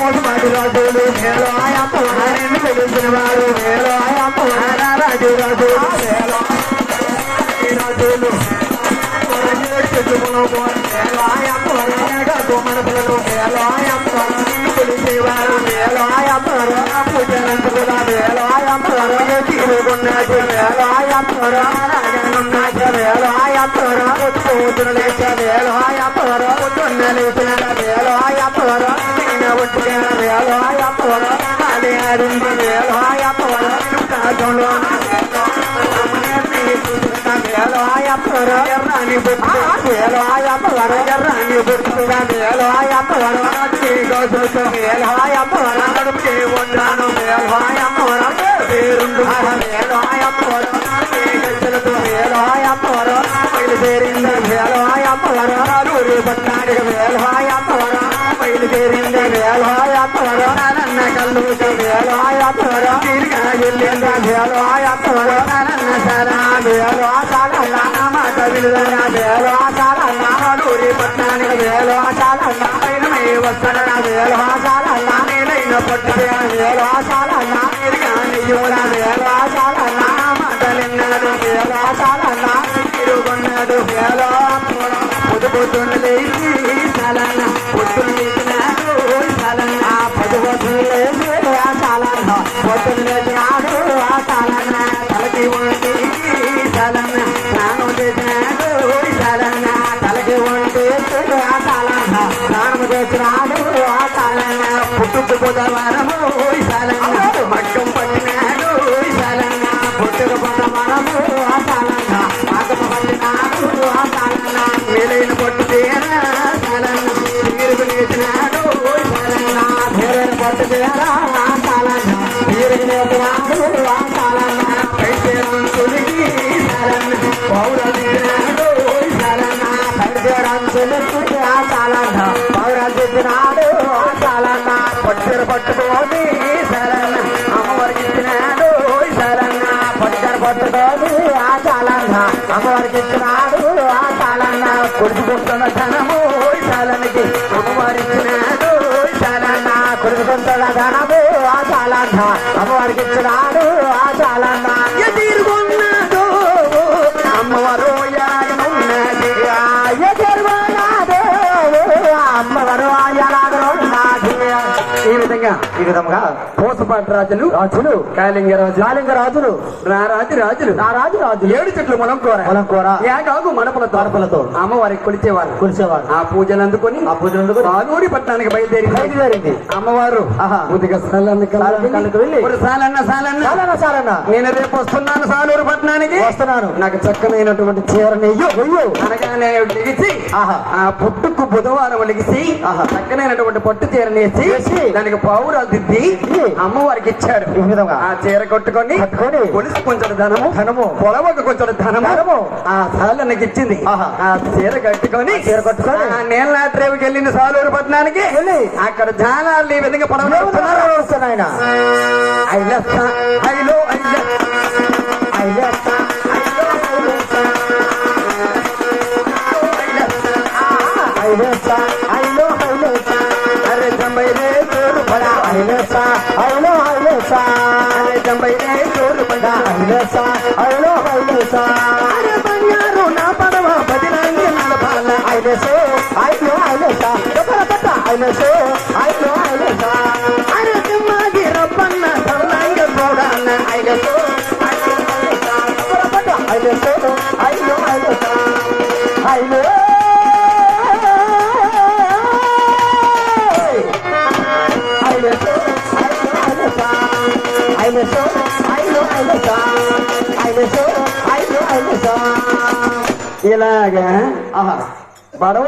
మోసమాటి రాజులు వేలో ఆయప్ప నిన్ను తెలిసిన వారు వేలో ఆయప్ప రాజు రాజులు వేలో రాజులు మనసులను వేలో ఆయప్ప నిన్ను తెలిసేవారు వేలో ఆయప్ప పూజలంతుగా వేలో ఆయప్ప తీరుకున్నది వేలో ఆయప్ప రాజనున్నది వేలో ఆయప్ప కూతురు లేచ వేలో ఆయప్ప లేచిన వేలో ఆయప్ప ఒట్టుగా వేలో ఆయప్ప అదే అరుంది వేలో ఆయప్ప కాజంలో వేలో ఆయప్ప ఎర్రాని బుట్టు వేలో ఆయప్ప ఎర్రాని బుట్టుగా వేలో ఆయప్ప గోసులతో వేలో ఆయప్ప నడుపుకే ఉన్నాను వేలో ఆయప్ప పేరుండు వేలో ఆయప్ప గజ్జలతో వేలో ఆయప్ప బయలుదేరింది వేలో ఆయప్ప ఊరి పట్టాడికి వేలో ఆయప్ప బయలుదేరింది వేలో ఆయప్ప నన్న కళ్ళు వేలో ఆయప్ప తిరిగా వెళ్ళింది వేలో ఆయప్ప నన్న సరా వేలో సాల మాట విలుదన వేలో సాల ఊరి పట్టానికి వేలో సాల వస్తాన వేలో సాల నేనైన పట్టు వేలో సాల తిరిగా నెయ్యూర వేలో సాల మాటలిన్నాడు వేలో సాల తిరుగున్నాడు వేలో పొద్దున్న లేచి సాలన్న పొద్దున్న లేచినాడు సాలన్న పొద్దున్న లేచి సాలన్న పొద్దున్న లేచినాడు సాలన్న తలకి ఉండి సాలన్న స్నానం చేసినాడు సాలన్న తలకి ఉండి సాలన్న స్నానం చేసినాడు సాలన్న పుట్టుకు బుధవారము సాలన్న మగ్గం పట్టినాడు సాలన్న పుట్టుకు బుధవారము సాలన్న మగ్గం పట్టినాడు సాలన్న మేలైన పట్టు తీరా సాలన్న తీరుకు నేర్చినాడు సాలన్న తీరైన పట్టు తీరా సాలన్న తీరుకు నేర్చినాడు సాలన్న పైతేరంచులకి సాలన్న పౌర తీరినాడు సాలన్న పైతేరంచులకి సాలన్న పౌర తీరినాడు సాలన్న పట్టుర పట్టుకోని సాలన్న అమ్మవారికి ఇచ్చినాడు సాలన్న పట్టుర పట్టుకోని సాలన్న అమ్మవారికి ఇచ్చినాడు సాలన్న కొడుకుతున్న ధనము సాలనికి అమ్మవారికి ఇచ్చినాడు సాలన్న కొడుకుతున్న ధనము సాలన్న అమ్మవారికి ఇచ్చినాడు సాలన్న ఎదుర్కొన్నాడు అమ్మవారు ఎలాగనున్నది ఎదుర్కొన్నాడు అమ్మవారు ఎలాగనున్నది ఈ విధంగా పోసపాటి రాజులు కాళింగరాజులు రాజులు 7 చెట్లు మనం కోర ఏగాగు మనపులతో అమ్మవారికి కొలిచేవారు ఆ పూజలు అందుకొని సాలూరి పట్టణానికి బయలుదేరింది అమ్మవారు కొద్దిగా సాలన్న నేను రేపు వస్తున్నాను సాలూరు పట్టణానికి వస్తున్నాను నాకు చక్కనైనటువంటి చీర నెయ్యు అనగానే లెగిసి ఆ పుట్టుకు బుధవారం లెగిసి చక్కనైనటువంటి పట్టు చీర నేసి దానికి పావురాలు దిద్ది అమ్మవారికి ఇచ్చాడు ఈ విధంగా ఆ చీర కట్టుకొని కొలిసి కొంచెం ధనము పొలవకు కొంచెం ధనము ఆ సాలన్నకి ఇచ్చింది ఆ చీర కట్టుకొని నేల రేవుకి వెళ్ళిన సాలూరు పట్టణానికి అక్కడ జానాలు ఈ విధంగా పడవస్తున్నారు ఆయన అరే జంబై రే చోరు పడా జంబై రే చోరు పడా అరే బంగారు నా పడవ బదిలాంగి నడపాల అరే తిమ్మాగి రప్పన్న సర్లాంగ చూడాల ఇలాగా బడవ